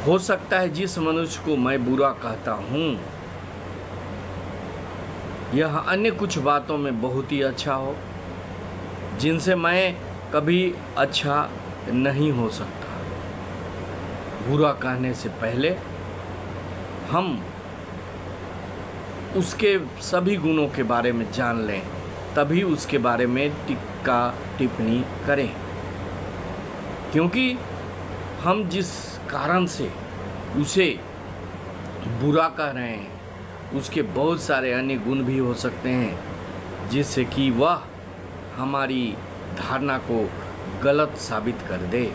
हो सकता है जिस मनुष्य को मैं बुरा कहता हूँ यह अन्य कुछ बातों में बहुत ही अच्छा हो, जिनसे मैं कभी अच्छा नहीं हो सकता। बुरा कहने से पहले हम उसके सभी गुणों के बारे में जान लें, तभी उसके बारे में टिक्का टिप्पणी करें। क्योंकि हम जिस कारण से उसे बुरा कह रहे हैं उसके बहुत सारे अन्य गुण भी हो सकते हैं, जिससे कि वह हमारी धारणा को गलत साबित कर दे।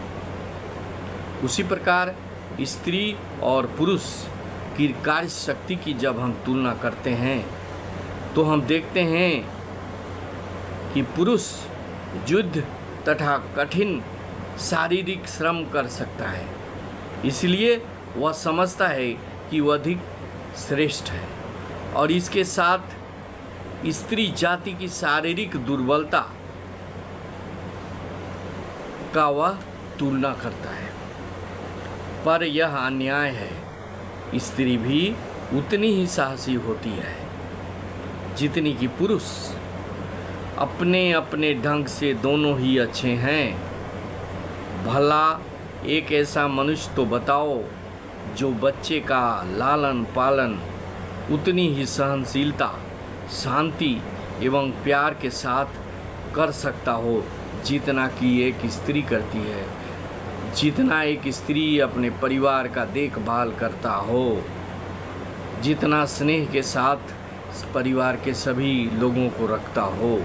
उसी प्रकार स्त्री और पुरुष की कार्य शक्ति की जब हम तुलना करते हैं तो हम देखते हैं कि पुरुष युद्ध तथा कठिन शारीरिक श्रम कर सकता है, इसलिए वह समझता है कि वह अधिक श्रेष्ठ है, और इसके साथ स्त्री जाति की शारीरिक दुर्बलता का वह तुलना करता है। पर यह अन्याय है। स्त्री भी उतनी ही साहसी होती है जितनी कि पुरुष। अपने अपने ढंग से दोनों ही अच्छे हैं। भला एक ऐसा मनुष्य तो बताओ जो बच्चे का लालन पालन उतनी ही सहनशीलता, शांति एवं प्यार के साथ कर सकता हो जितना कि एक स्त्री करती है, जितना एक स्त्री अपने परिवार का देखभाल करता हो, जितना स्नेह के साथ परिवार के सभी लोगों को रखता हो।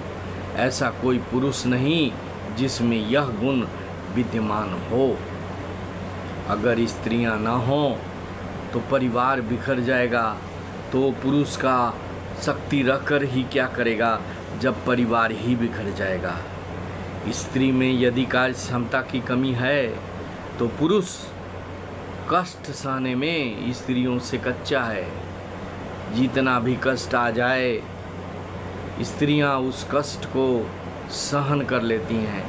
ऐसा कोई पुरुष नहीं जिसमें यह गुण विद्यमान हो। अगर स्त्रियां ना हों तो परिवार बिखर जाएगा, तो पुरुष का शक्ति रखकर ही क्या करेगा जब परिवार ही बिखर जाएगा। स्त्री में यदि कार्य क्षमता की कमी है तो पुरुष कष्ट सहने में स्त्रियों से कच्चा है। जितना भी कष्ट आ जाए स्त्रियां उस कष्ट को सहन कर लेती हैं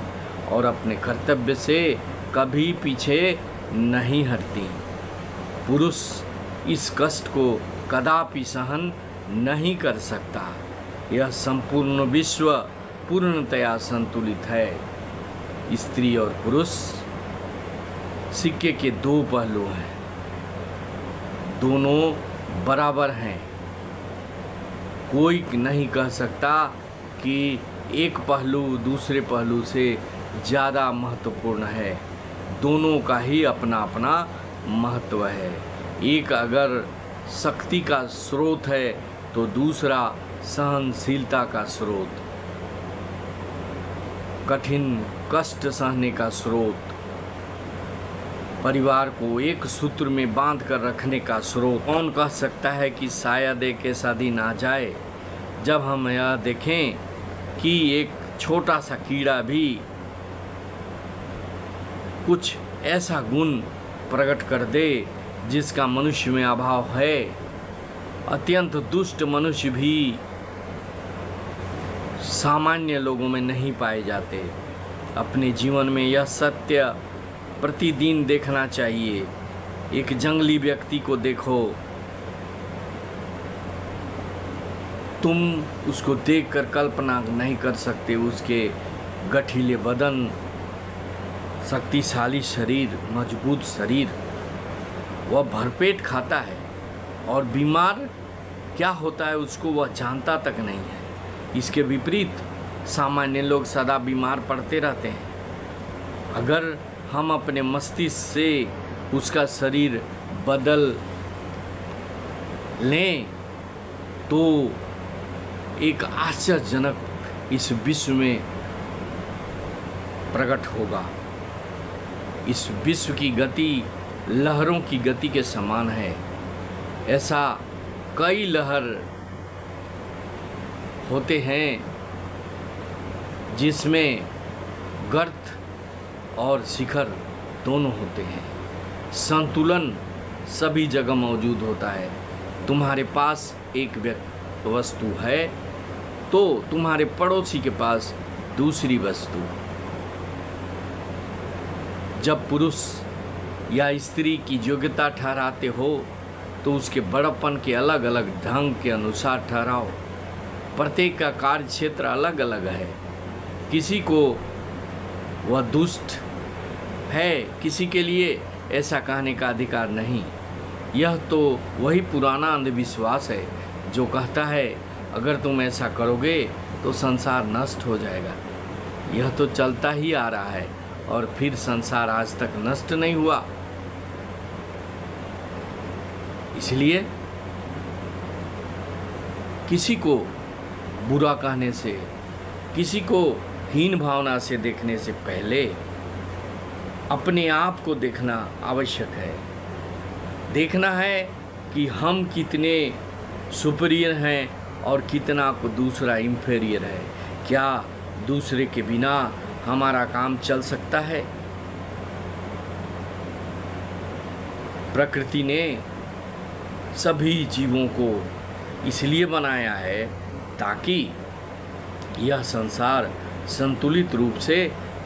और अपने कर्तव्य से कभी पीछे नहीं हटती। पुरुष इस कष्ट को कदापि सहन नहीं कर सकता। यह संपूर्ण विश्व पूर्णतया संतुलित है। स्त्री और पुरुष सिक्के के दो पहलू हैं, दोनों बराबर हैं। कोई नहीं कह सकता कि एक पहलू दूसरे पहलू से ज़्यादा महत्वपूर्ण है। दोनों का ही अपना अपना महत्व है। एक अगर शक्ति का स्रोत है तो दूसरा सहनशीलता का स्रोत, कठिन कष्ट सहने का स्रोत, परिवार को एक सूत्र में बांध कर रखने का स्रोत। कौन कह सकता है कि शायद एक ऐसा दिन आ जाए जब हम यह देखें कि एक छोटा सा कीड़ा भी कुछ ऐसा गुण प्रकट कर दे जिसका मनुष्य में अभाव है। अत्यंत दुष्ट मनुष्य भी सामान्य लोगों में नहीं पाए जाते। अपने जीवन में यह सत्य प्रतिदिन देखना चाहिए। एक जंगली व्यक्ति को देखो, तुम उसको देखकर कल्पना नहीं कर सकते। उसके गठीले बदन, शक्तिशाली शरीर, मजबूत शरीर, वह भरपेट खाता है और बीमार क्या होता है उसको वह जानता तक नहीं है। इसके विपरीत सामान्य लोग सदा बीमार पड़ते रहते हैं। अगर हम अपने मस्तिष्क से उसका शरीर बदल लें तो एक आश्चर्यजनक इस विश्व में प्रकट होगा। इस विश्व की गति लहरों की गति के समान है। ऐसा कई लहर होते हैं जिसमें गर्त और शिखर दोनों होते हैं। संतुलन सभी जगह मौजूद होता है। तुम्हारे पास एक वस्तु है तो तुम्हारे पड़ोसी के पास दूसरी वस्तु। जब पुरुष या स्त्री की योग्यता ठहराते हो तो उसके बड़प्पन के अलग अलग ढंग के अनुसार ठहराओ। प्रत्येक का कार्य क्षेत्र अलग अलग है। किसी को वह दुष्ट है, किसी के लिए ऐसा कहने का अधिकार नहीं। यह तो वही पुराना अंधविश्वास है जो कहता है अगर तुम ऐसा करोगे तो संसार नष्ट हो जाएगा। यह तो चलता ही आ रहा है और फिर संसार आज तक नष्ट नहीं हुआ। इसलिए किसी को बुरा कहने से, किसी को हीन भावना से देखने से पहले अपने आप को देखना आवश्यक है। देखना है कि हम कितने सुपीरियर हैं और कितना को दूसरा इंफीरियर है। क्या दूसरे के बिना हमारा काम चल सकता है? प्रकृति ने सभी जीवों को इसलिए बनाया है ताकि यह संसार संतुलित रूप से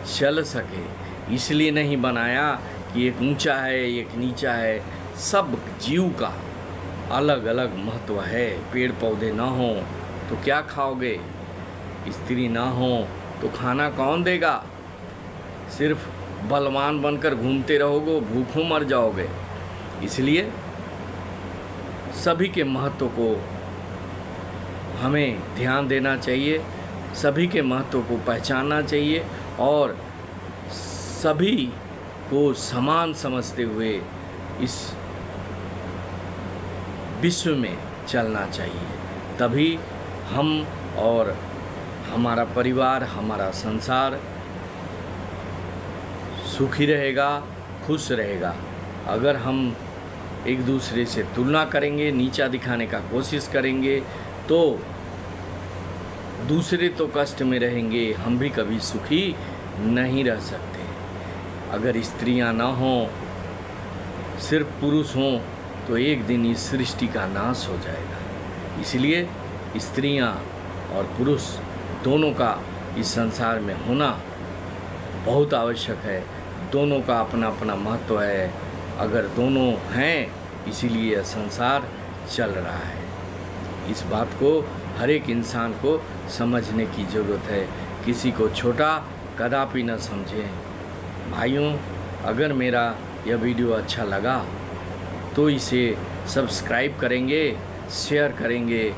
चल सके। इसलिए नहीं बनाया कि एक ऊंचा है एक नीचा है। सब जीव का अलग अलग महत्व है। पेड़ पौधे ना हो तो क्या खाओगे? स्त्री ना हो तो खाना कौन देगा? सिर्फ बलवान बनकर घूमते रहोगे, भूखों मर जाओगे। इसलिए सभी के महत्व को हमें ध्यान देना चाहिए, सभी के महत्व को पहचानना चाहिए और सभी को समान समझते हुए इस विश्व में चलना चाहिए। तभी हम और हमारा परिवार, हमारा संसार सुखी रहेगा, खुश रहेगा। अगर हम एक दूसरे से तुलना करेंगे, नीचा दिखाने का कोशिश करेंगे तो दूसरे तो कष्ट में रहेंगे, हम भी कभी सुखी नहीं रह सकते। अगर स्त्रियां ना हों, सिर्फ पुरुष हों तो एक दिन इस सृष्टि का नाश हो जाएगा। इसलिए स्त्रियां और पुरुष दोनों का इस संसार में होना बहुत आवश्यक है। दोनों का अपना अपना महत्व है। अगर दोनों हैं, इसीलिए यह संसार चल रहा है। इस बात को हर एक इंसान को समझने की ज़रूरत है। किसी को छोटा कदापि न समझें। भाइयों, अगर मेरा यह वीडियो अच्छा लगा तो इसे सब्सक्राइब करेंगे, शेयर करेंगे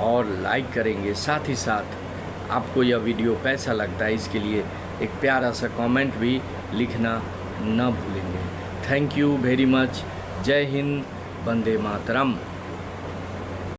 और लाइक करेंगे। साथ ही साथ आपको यह वीडियो कैसा लगता है इसके लिए एक प्यारा सा कमेंट भी लिखना न भूलेंगे। Thank you very much. जय हिंद, वंदे मातरम।